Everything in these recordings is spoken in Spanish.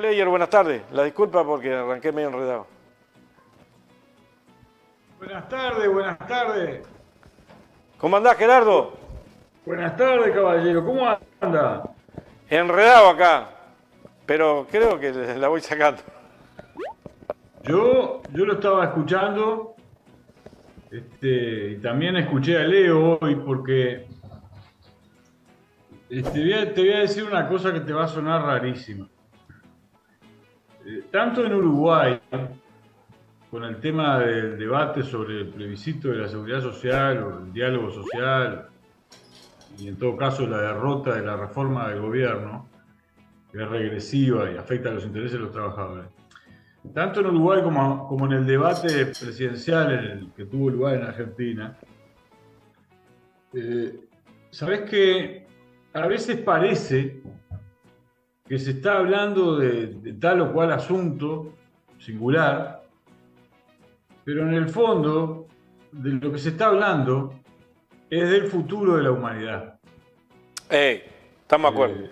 Player, buenas tardes. La disculpa porque arranqué medio enredado. Buenas tardes, buenas tardes. ¿Cómo andás, Gerardo? Buenas tardes, caballero. ¿Cómo anda? Enredado acá, pero creo que la voy sacando. Yo lo estaba escuchando, y también escuché a Leo hoy porque te voy a decir una cosa que te va a sonar rarísima. Tanto en Uruguay, con el tema del debate sobre el plebiscito de la seguridad social o el diálogo social, y en todo caso la derrota de la reforma del gobierno, que es regresiva y afecta a los intereses de los trabajadores. Tanto en Uruguay como en el debate presidencial que tuvo lugar en Argentina, sabés que a veces parece que se está hablando de tal o cual asunto singular, pero en el fondo de lo que se está hablando es del futuro de la humanidad. Estamos de acuerdo.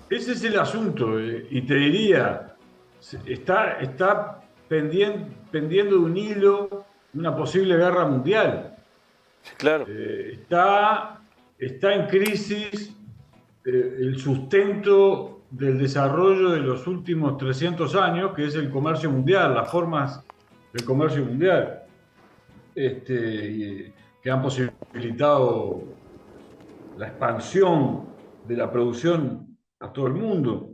Ese es el asunto, y te diría, está pendiendo de un hilo una posible guerra mundial. Sí, claro. Está en crisis el sustento del desarrollo de los últimos 300 años, que es el comercio mundial, las formas del comercio mundial, que han posibilitado la expansión de la producción a todo el mundo,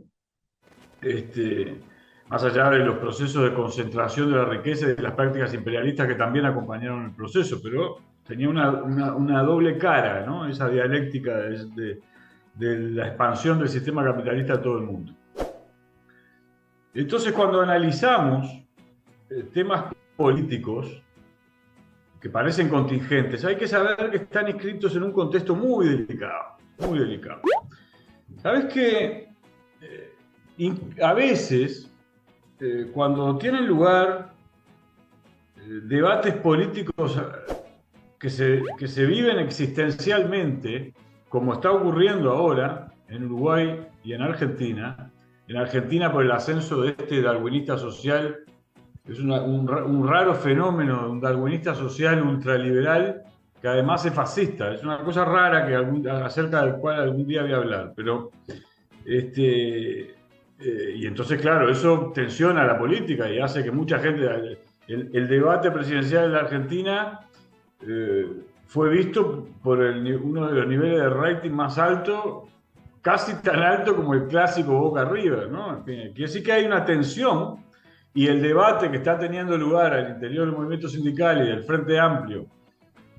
más allá de los procesos de concentración de la riqueza y de las prácticas imperialistas que también acompañaron el proceso, pero tenía una doble cara, ¿no? Esa dialéctica de la expansión del sistema capitalista a todo el mundo. Entonces, cuando analizamos temas políticos que parecen contingentes, hay que saber que están inscritos en un contexto muy delicado, muy delicado. ¿Sabes qué? A veces, cuando tienen lugar debates políticos que se viven existencialmente, como está ocurriendo ahora en Uruguay y en Argentina por el ascenso de este darwinista social, es un raro fenómeno, un darwinista social ultraliberal que además es fascista. Es una cosa rara acerca del cual algún día voy a hablar, pero y entonces, claro, eso tensiona la política y hace que mucha gente... El debate presidencial de la Argentina fue visto por uno de los niveles de rating más altos, casi tan alto como el clásico Boca River, ¿no? Quiere decir que hay una tensión, y el debate que está teniendo lugar al interior del movimiento sindical y del Frente Amplio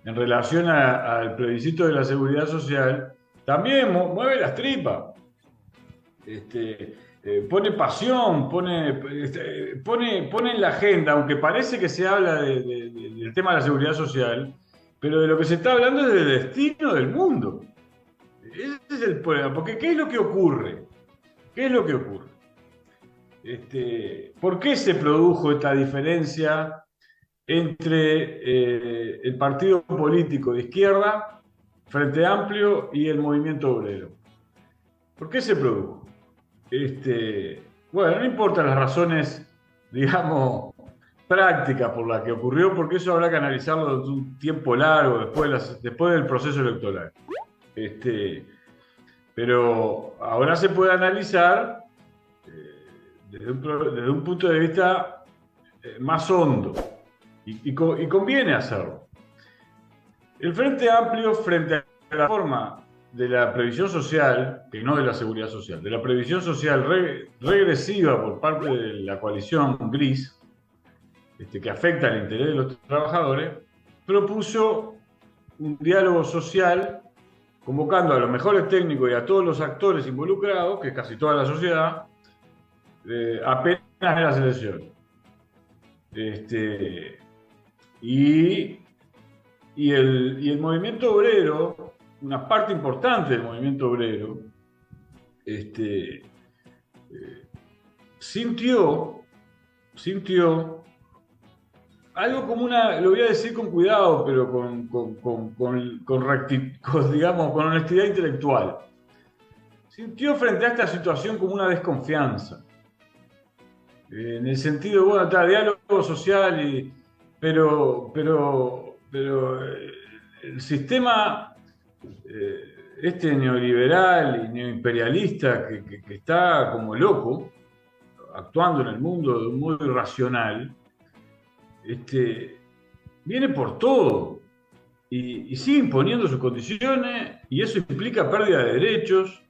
en relación al plebiscito de la seguridad social también mueve las tripas. Pone pasión, pone en la agenda, aunque parece que se habla del tema de la seguridad social, pero de lo que se está hablando es del destino del mundo. Ese es el problema, porque ¿qué es lo que ocurre? ¿Qué es lo que ocurre? ¿Por qué se produjo esta diferencia entre el partido político de izquierda, Frente Amplio, y el movimiento obrero? ¿Por qué se produjo? Bueno, no importan las razones, digamos, prácticas por las que ocurrió, porque eso habrá que analizarlo de un tiempo largo, después del proceso electoral. Pero ahora se puede analizar desde un punto de vista más hondo, y conviene hacerlo. El Frente Amplio, frente a la reforma de la previsión social, que no de la seguridad social, de la previsión social regresiva por parte de la coalición gris, que afecta al interés de los trabajadores, propuso un diálogo social convocando a los mejores técnicos y a todos los actores involucrados, que es casi toda la sociedad, apenas en las elecciones. Y el movimiento obrero, una parte importante del movimiento obrero, sintió algo como lo voy a decir con cuidado, pero digamos, con honestidad intelectual. Sintió frente a esta situación como una desconfianza. En el sentido, bueno, está diálogo social, pero el sistema este neoliberal y neoimperialista que está como loco, actuando en el mundo de un modo irracional, viene por todo y sigue imponiendo sus condiciones y eso implica pérdida de derechos,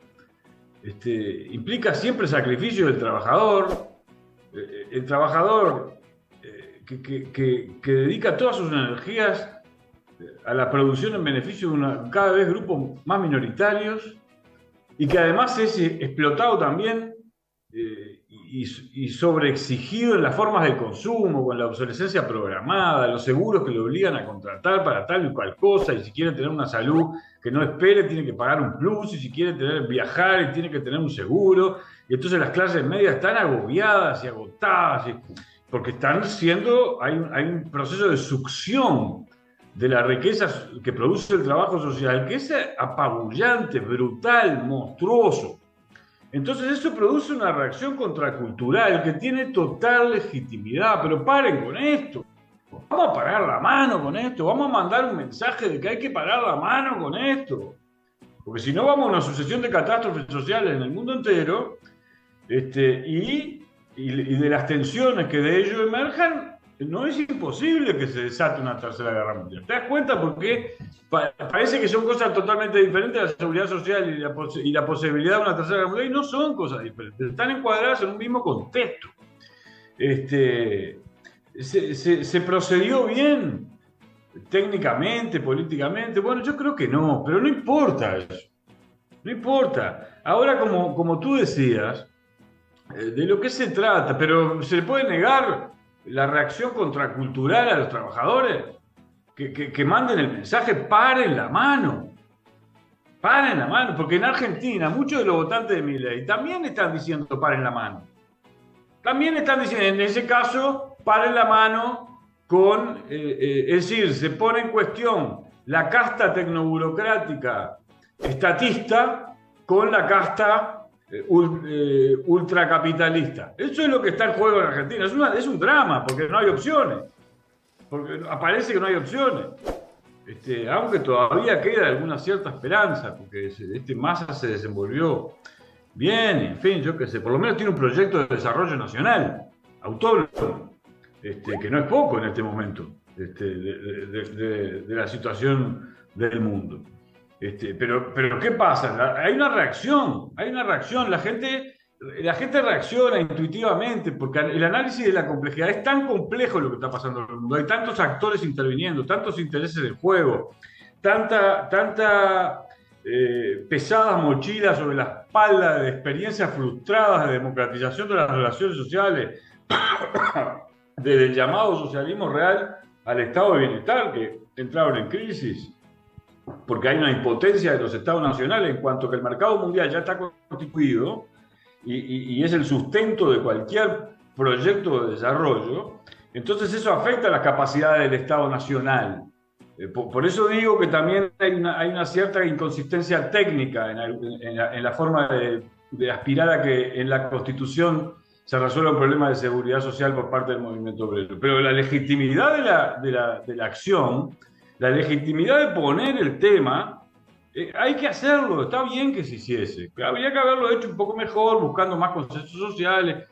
implica siempre sacrificio del trabajador. El trabajador que dedica todas sus energías a la producción en beneficio de cada vez grupos más minoritarios y que además es explotado también y sobreexigido en las formas del consumo, con la obsolescencia programada, los seguros que lo obligan a contratar para tal y cual cosa, y si quiere tener una salud que no espere, tiene que pagar un plus, y si quiere viajar, tiene que tener un seguro, y entonces las clases medias están agobiadas y agotadas, porque hay un proceso de succión de la riqueza que produce el trabajo social, que es apabullante, brutal, monstruoso. Entonces eso produce una reacción contracultural que tiene total legitimidad, pero paren con esto. Vamos a parar la mano con esto, vamos a mandar un mensaje de que hay que parar la mano con esto. Porque si no vamos a una sucesión de catástrofes sociales en el mundo entero, y de las tensiones que de ello emerjan, no es imposible que se desate una tercera guerra mundial. ¿Te das cuenta? Porque parece que son cosas totalmente diferentes, la seguridad social y la posibilidad de una tercera guerra mundial, y no son cosas diferentes, están encuadradas en un mismo contexto. Se procedió bien, técnicamente, políticamente. Bueno, yo creo que no, pero no importa eso. No importa. Ahora, como tú decías, de lo que se trata, pero se le puede negar la reacción contracultural a los trabajadores, que manden el mensaje, paren la mano, porque en Argentina muchos de los votantes de Milei también están diciendo paren la mano, también están diciendo, en ese caso, paren la mano es decir, se pone en cuestión la casta tecnoburocrática estatista con la casta ultracapitalista. Eso es lo que está en juego en Argentina. Es un drama, porque no hay opciones. Porque aparece que no hay opciones. Aunque todavía queda alguna cierta esperanza, porque Massa se desenvolvió bien, en fin, yo qué sé, por lo menos tiene un proyecto de desarrollo nacional, autónomo, que no es poco en este momento, de la situación del mundo. Pero ¿qué pasa? Hay una reacción, la gente reacciona intuitivamente, porque el análisis de la complejidad es tan complejo lo que está pasando en el mundo, hay tantos actores interviniendo, tantos intereses en juego, tanta pesada mochila sobre la espalda de experiencias frustradas de democratización de las relaciones sociales, desde el llamado socialismo real al estado de bienestar, que entraron en crisis, porque hay una impotencia de los estados nacionales en cuanto que el mercado mundial ya está constituido y es el sustento de cualquier proyecto de desarrollo. Entonces eso afecta a las capacidades del Estado nacional. Por eso digo que también hay una cierta inconsistencia técnica en la forma de aspirar a que en la Constitución se resuelva un problema de seguridad social por parte del movimiento obrero. Pero la legitimidad de la acción, la legitimidad de poner el tema, hay que hacerlo, está bien que se hiciese. Habría que haberlo hecho un poco mejor, buscando más consensos sociales,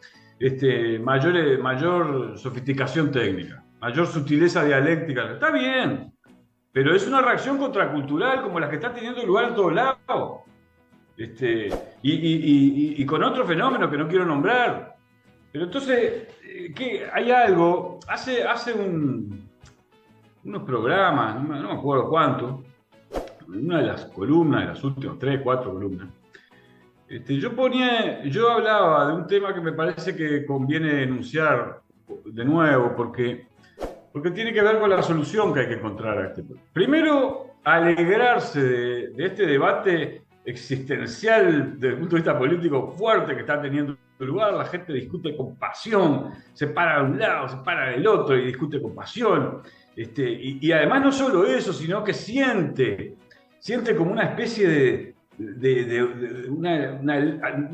mayor sofisticación técnica, mayor sutileza dialéctica. Está bien, pero es una reacción contracultural como la que está teniendo lugar en todos lados. Y con otro fenómeno que no quiero nombrar. Pero entonces, hay algo, hace unos programas, no me acuerdo cuánto, en una de las columnas, de las últimas 3, 4 columnas, yo hablaba de un tema que me parece que conviene denunciar de nuevo, porque tiene que ver con la solución que hay que encontrar a este problema. Primero, alegrarse de este debate existencial desde el punto de vista político fuerte que está teniendo lugar. La gente discute con pasión, se para de un lado, se para del otro y discute con pasión. Y además no solo eso, sino que siente como una especie una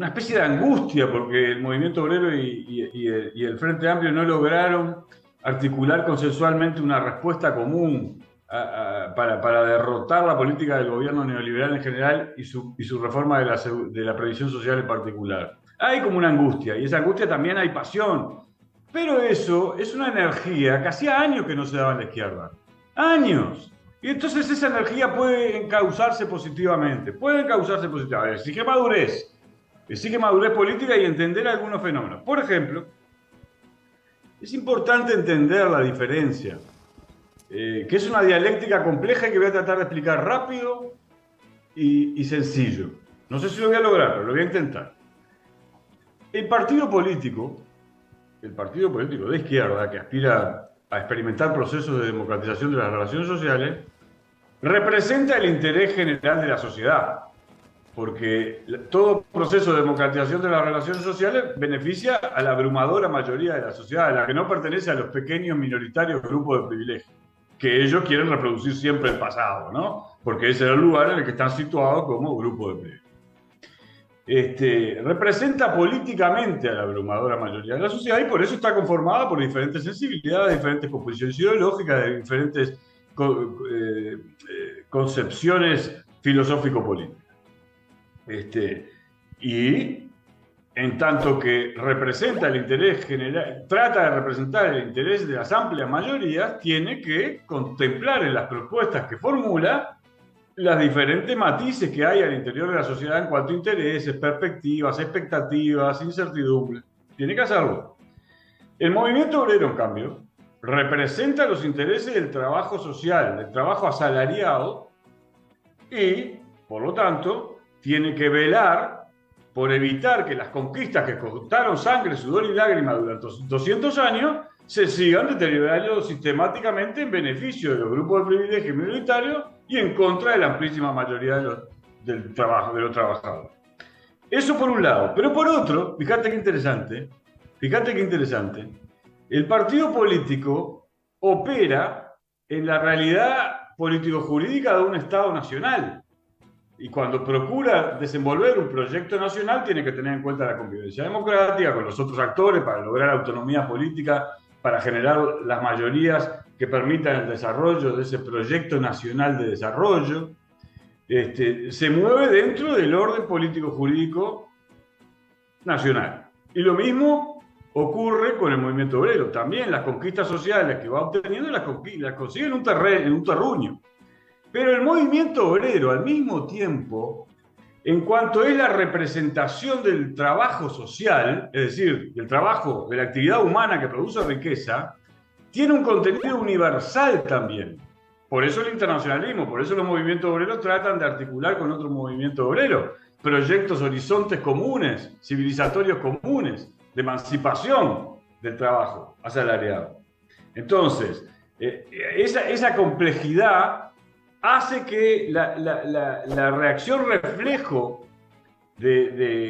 especie de angustia, porque el movimiento obrero y el Frente Amplio no lograron articular consensualmente una respuesta común para derrotar la política del gobierno neoliberal en general y su reforma de la previsión social en particular. Hay como una angustia, y esa angustia también hay pasión, pero eso es una energía que hacía años que no se daba en la izquierda. ¡Años! Y entonces esa energía puede encauzarse positivamente, exige madurez política y entender algunos fenómenos. Por ejemplo, es importante entender la diferencia, que es una dialéctica compleja y que voy a tratar de explicar rápido y sencillo. No sé si lo voy a lograr, pero lo voy a intentar. El partido político de izquierda que aspira a experimentar procesos de democratización de las relaciones sociales, representa el interés general de la sociedad, porque todo proceso de democratización de las relaciones sociales beneficia a la abrumadora mayoría de la sociedad, a la que no pertenece a los pequeños minoritarios grupos de privilegios, que ellos quieren reproducir siempre el pasado, ¿no? Porque ese es el lugar en el que están situados como grupo de privilegios. Representa políticamente a la abrumadora mayoría de la sociedad y por eso está conformada por diferentes sensibilidades, diferentes composiciones ideológicas, diferentes concepciones filosófico-políticas. Y en tanto que representa el interés general, trata de representar el interés de las amplias mayorías, tiene que contemplar en las propuestas que formula las diferentes matices que hay al interior de la sociedad en cuanto a intereses, perspectivas, expectativas, incertidumbres. Tiene que hacerlo. El movimiento obrero, en cambio, representa los intereses del trabajo social, del trabajo asalariado y, por lo tanto, tiene que velar por evitar que las conquistas que costaron sangre, sudor y lágrimas durante 200 años se sigan deteriorando sistemáticamente en beneficio de los grupos de privilegio minoritarios y en contra de la amplísima mayoría de los trabajadores. Eso por un lado. Pero por otro, fíjate qué interesante, el partido político opera en la realidad político-jurídica de un Estado nacional. Y cuando procura desenvolver un proyecto nacional, tiene que tener en cuenta la convivencia democrática con los otros actores para lograr autonomía política, para generar las mayorías que permitan el desarrollo de ese proyecto nacional de desarrollo. Se mueve dentro del orden político-jurídico nacional. Y lo mismo ocurre con el movimiento obrero. También las conquistas sociales que va obteniendo las consigue en un terruño. Pero el movimiento obrero, al mismo tiempo, en cuanto es la representación del trabajo social, es decir, del trabajo, de la actividad humana que produce riqueza, tiene un contenido universal también. Por eso el internacionalismo, por eso los movimientos obreros tratan de articular con otros movimientos obreros proyectos, horizontes comunes, civilizatorios comunes, de emancipación del trabajo asalariado. Entonces, esa complejidad hace que la reacción reflejo,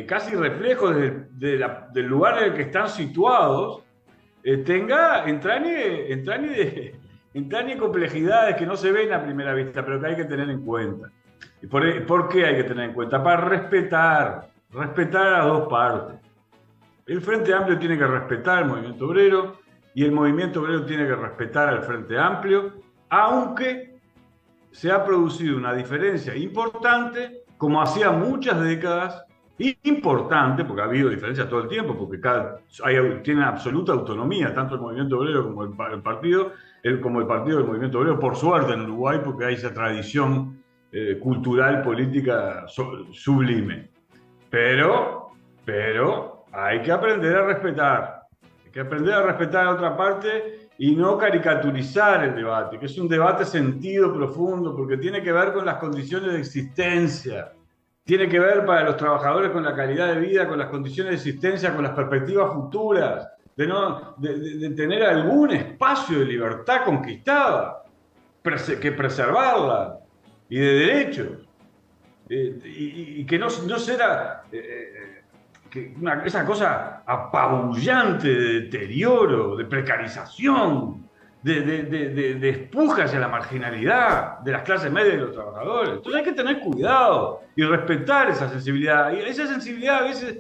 casi reflejo del lugar en el que están situados, entrañe complejidades que no se ven a primera vista, pero que hay que tener en cuenta. ¿Y por qué hay que tener en cuenta? Para respetar a dos partes. El Frente Amplio tiene que respetar al movimiento obrero y el movimiento obrero tiene que respetar al Frente Amplio, aunque se ha producido una diferencia importante, como hacía muchas décadas, importante, porque ha habido diferencias todo el tiempo, porque tiene absoluta autonomía, tanto el movimiento obrero como el partido del movimiento obrero, por suerte en Uruguay, porque hay esa tradición cultural, política sublime. Pero hay que aprender a respetar. Hay que aprender a respetar a otra parte y no caricaturizar el debate, que es un debate sentido profundo, porque tiene que ver con las condiciones de existencia, tiene que ver para los trabajadores con la calidad de vida, con las condiciones de existencia, con las perspectivas futuras, de tener algún espacio de libertad conquistada, que preservarla, y de derechos, y que no será esa cosa apabullante de deterioro, de precarización, de empuje hacia la marginalidad de las clases medias y de los trabajadores. Entonces hay que tener cuidado y respetar esa sensibilidad. Y esa sensibilidad a veces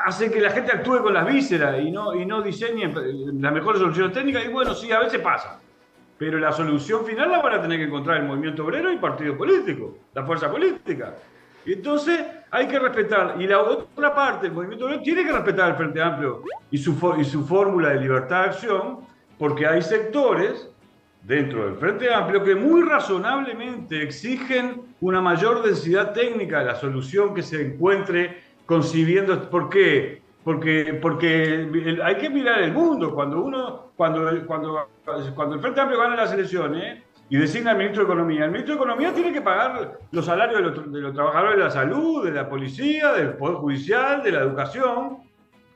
hace que la gente actúe con las vísceras y no diseñe las mejores soluciones técnicas. Y bueno, sí, a veces pasa. Pero la solución final la van a tener que encontrar el movimiento obrero y partido político, la fuerza política. Y entonces hay que respetar. Y la otra parte, el movimiento obrero tiene que respetar el Frente Amplio y su fórmula de libertad de acción, porque hay sectores dentro del Frente Amplio que muy razonablemente exigen una mayor densidad técnica de la solución que se encuentre concibiendo. ¿Por qué? Porque hay que mirar el mundo. Cuando el Frente Amplio gana las elecciones y designa al ministro de Economía, el ministro de Economía tiene que pagar los salarios de los trabajadores de la salud, de la policía, del Poder Judicial, de la educación,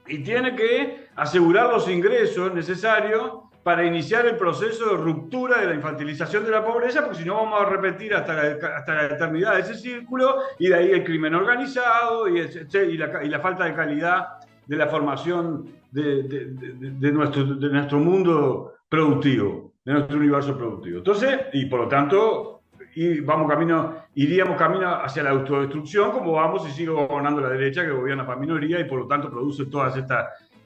y tiene que asegurar los ingresos necesarios para iniciar el proceso de ruptura de la infantilización de la pobreza, porque si no vamos a repetir hasta la eternidad ese círculo, y de ahí el crimen organizado y la falta de calidad de la formación de nuestro mundo productivo, de nuestro universo productivo. Entonces, y por lo tanto, iríamos camino hacia la autodestrucción, como vamos si sigue gobernando la derecha, que gobierna para minoría y por lo tanto produce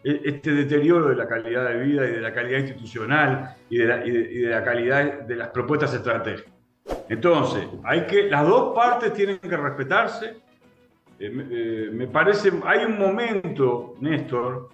este deterioro de la calidad de vida y de la calidad institucional y de la calidad de las propuestas estratégicas. Entonces, las dos partes tienen que respetarse. Me parece, hay un momento, Néstor,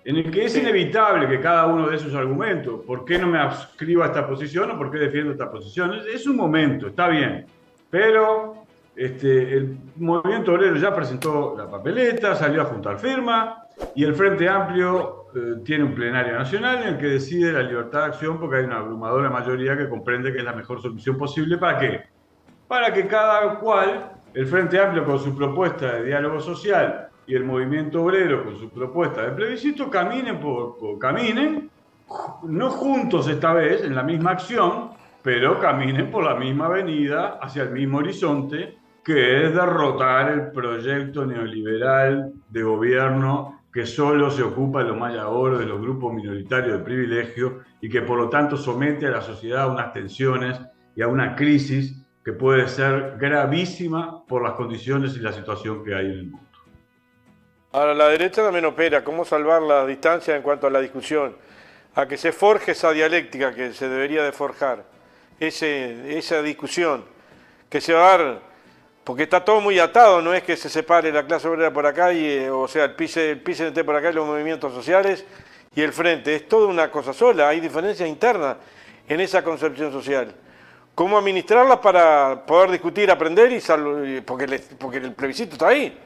en el que es inevitable que cada uno dé sus argumentos. ¿Por qué no me adscribo a esta posición o por qué defiendo esta posición? Es un momento, está bien. Pero el movimiento obrero ya presentó la papeleta, salió a juntar firmas y el Frente Amplio tiene un plenario nacional en el que decide la libertad de acción porque hay una abrumadora mayoría que comprende que es la mejor solución posible. ¿Para qué? Para que cada cual, el Frente Amplio con su propuesta de diálogo social y el movimiento obrero con su propuesta de plebiscito, caminen, no juntos esta vez, en la misma acción, pero caminen por la misma avenida, hacia el mismo horizonte, que es derrotar el proyecto neoliberal de gobierno que solo se ocupa de los maya oro, de los grupos minoritarios de privilegio y que por lo tanto somete a la sociedad a unas tensiones y a una crisis que puede ser gravísima por las condiciones y la situación que hay en el mundo. Ahora, la derecha también opera. ¿Cómo salvar la distancia en cuanto a la discusión? A que se forje esa dialéctica que se debería de forjar, esa discusión que se va a dar, porque está todo muy atado, no es que se separe la clase obrera por acá, o sea, el PCNT por acá y los movimientos sociales y el Frente, es toda una cosa sola, hay diferencias internas en esa concepción social. ¿Cómo administrarlas para poder discutir, aprender porque el plebiscito está ahí?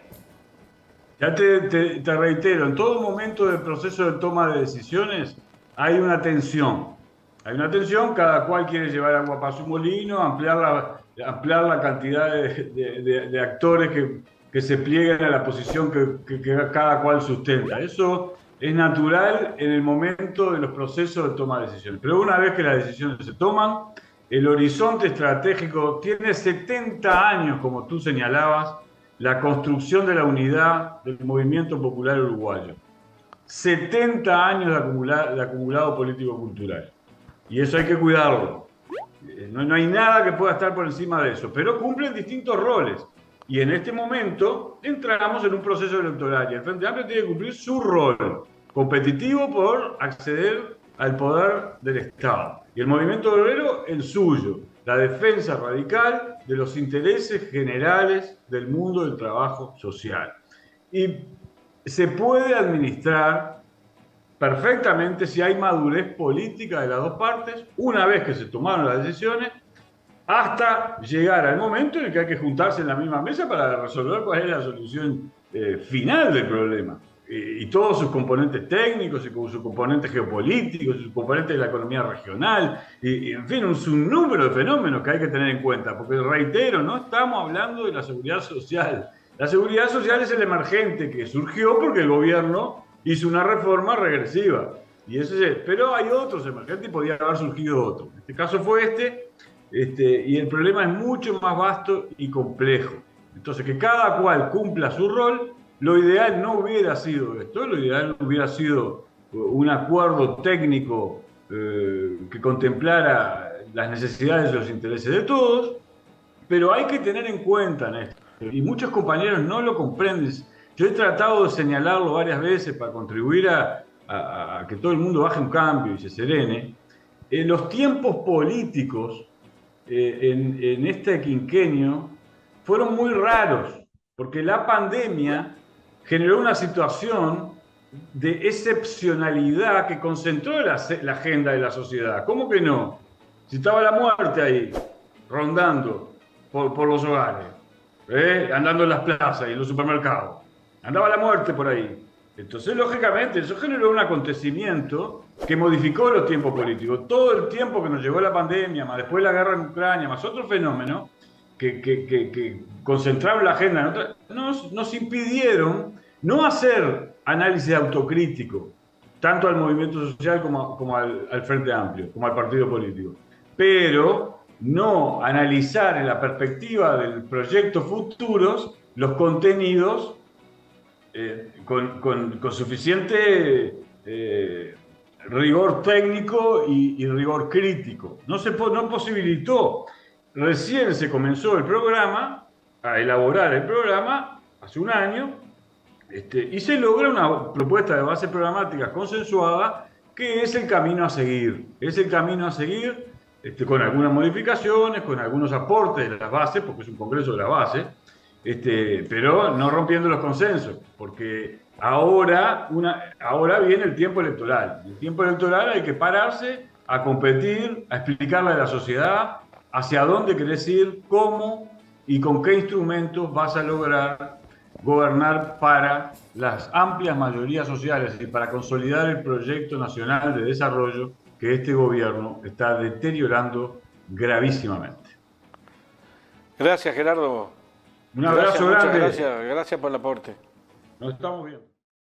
Ya te reitero, en todo momento del proceso de toma de decisiones hay una tensión. Hay una tensión, cada cual quiere llevar agua para su molino, ampliar la cantidad de actores que se plieguen a la posición que cada cual sustenta. Eso es natural en el momento de los procesos de toma de decisiones. Pero una vez que las decisiones se toman, el horizonte estratégico tiene 70 años, como tú señalabas, la construcción de la unidad del movimiento popular uruguayo. 70 años de acumulado político-cultural. Y eso hay que cuidarlo. No hay nada que pueda estar por encima de eso, pero cumplen distintos roles. Y en este momento entramos en un proceso electoral y el Frente Amplio tiene que cumplir su rol competitivo por acceder al poder del Estado. Y el movimiento obrero el suyo, la defensa radical de los intereses generales del mundo del trabajo social. Y se puede administrar perfectamente si hay madurez política de las dos partes, una vez que se tomaron las decisiones, hasta llegar al momento en el que hay que juntarse en la misma mesa para resolver cuál es la solución final del problema. Y todos sus componentes técnicos, y sus componentes geopolíticos, sus componentes de la economía regional, y en fin, un sinnúmero de fenómenos que hay que tener en cuenta, porque reitero, no estamos hablando de la seguridad social. La seguridad social es el emergente que surgió porque el gobierno hizo una reforma regresiva. Pero hay otros emergentes y podía haber surgido otro. En este caso fue y el problema es mucho más vasto y complejo. Entonces, que cada cual cumpla su rol. Lo ideal no hubiera sido esto, lo ideal hubiera sido un acuerdo técnico que contemplara las necesidades y los intereses de todos, pero hay que tener en cuenta, Néstor, y muchos compañeros no lo comprenden. Yo he tratado de señalarlo varias veces para contribuir a que todo el mundo baje un cambio y se serene. Los tiempos políticos en este quinquenio fueron muy raros, porque la pandemia generó una situación de excepcionalidad que concentró la agenda de la sociedad. ¿Cómo que no? Si estaba la muerte ahí, rondando por los hogares, andando en las plazas y en los supermercados. Andaba la muerte por ahí. Entonces, lógicamente, eso generó un acontecimiento que modificó los tiempos políticos. Todo el tiempo que nos llevó la pandemia, más después la guerra en Ucrania, más otro fenómeno que concentraron la agenda, nos impidieron no hacer análisis autocrítico, tanto al movimiento social como al Frente Amplio, como al partido político. Pero no analizar en la perspectiva del proyecto futuros los contenidos con suficiente rigor técnico y rigor crítico. No posibilitó. Recién se comenzó el programa, a elaborar el programa, hace un año, y se logra una propuesta de base programática consensuada que es el camino a seguir. Es el camino a seguir con algunas modificaciones, con algunos aportes de las bases, porque es un congreso de las bases, pero no rompiendo los consensos, porque ahora viene el tiempo electoral. En el tiempo electoral hay que pararse a competir, a explicarle a la sociedad hacia dónde querés ir, cómo y con qué instrumentos vas a lograr gobernar para las amplias mayorías sociales y para consolidar el proyecto nacional de desarrollo que este gobierno está deteriorando gravísimamente. Gracias, Gerardo. Un abrazo grande. Gracias por el aporte. Nos estamos viendo.